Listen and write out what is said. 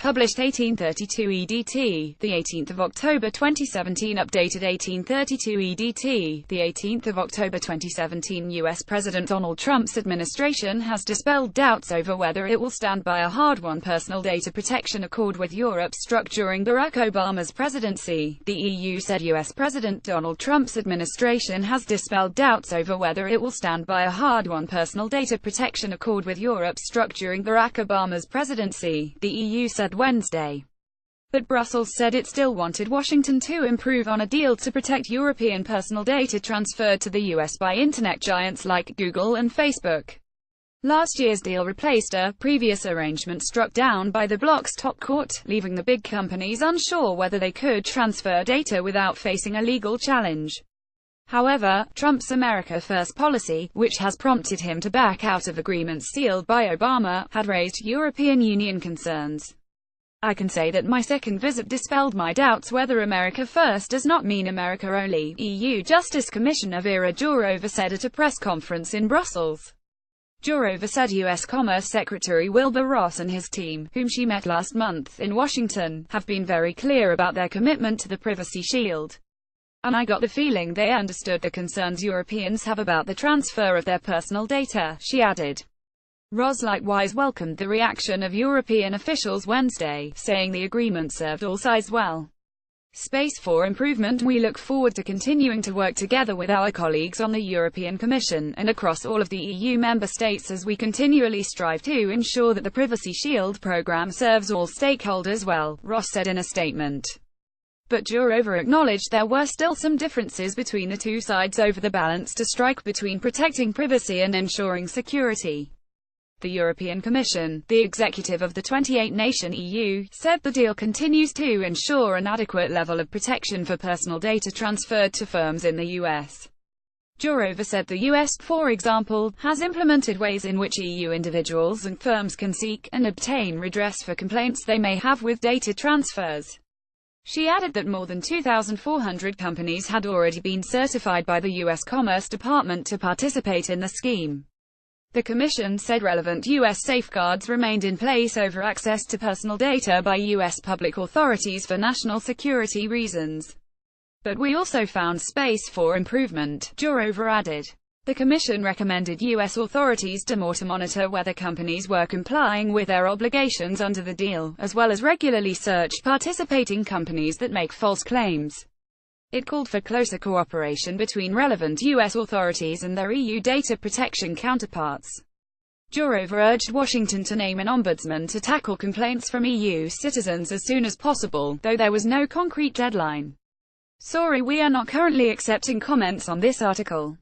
published 1832 EDT, the 18th of October 2017, updated 1832 EDT, the 18th of October 2017. U.S. President Donald Trump's administration has dispelled doubts over whether it will stand by a hard-won personal data protection accord with Europe struck during Barack Obama's presidency. The EU said U.S. President Donald Trump's administration has dispelled doubts over whether it will stand by a hard-won personal data protection accord with Europe struck during Barack Obama's presidency, the EU said Wednesday. But Brussels said it still wanted Washington to improve on a deal to protect European personal data transferred to the US by internet giants like Google and Facebook. Last year's deal replaced a previous arrangement struck down by the bloc's top court, leaving the big companies unsure whether they could transfer data without facing a legal challenge. However, Trump's America First policy, which has prompted him to back out of agreements sealed by Obama, had raised European Union concerns. "I can say that my second visit dispelled my doubts whether America First does not mean America only," EU Justice Commissioner Vera Jourova said at a press conference in Brussels. Jourova said U.S. Commerce Secretary Wilbur Ross and his team, whom she met last month in Washington, have been very clear about their commitment to the Privacy Shield. "And I got the feeling they understood the concerns Europeans have about the transfer of their personal data," she added. Ross likewise welcomed the reaction of European officials Wednesday, saying the agreement served all sides well. Space for improvement. We look forward to continuing to work together with our colleagues on the European Commission, and across all of the EU member states as we continually strive to ensure that the Privacy Shield program serves all stakeholders well, Ross said in a statement. But Jourova acknowledged there were still some differences between the two sides over the balance to strike between protecting privacy and ensuring security. The European Commission, the executive of the 28-nation EU, said the deal continues to ensure an adequate level of protection for personal data transferred to firms in the US. Jourova said the US, for example, has implemented ways in which EU individuals and firms can seek and obtain redress for complaints they may have with data transfers. She added that more than 2,400 companies had already been certified by the U.S. Commerce Department to participate in the scheme. The Commission said relevant U.S. safeguards remained in place over access to personal data by U.S. public authorities for national security reasons. But we also found space for improvement, Jourova added. The Commission recommended U.S. authorities to monitor whether companies were complying with their obligations under the deal, as well as regularly search participating companies that make false claims. It called for closer cooperation between relevant U.S. authorities and their EU data protection counterparts. Jourova urged Washington to name an ombudsman to tackle complaints from EU citizens as soon as possible, though there was no concrete deadline. "Sorry, we are not currently accepting comments on this article."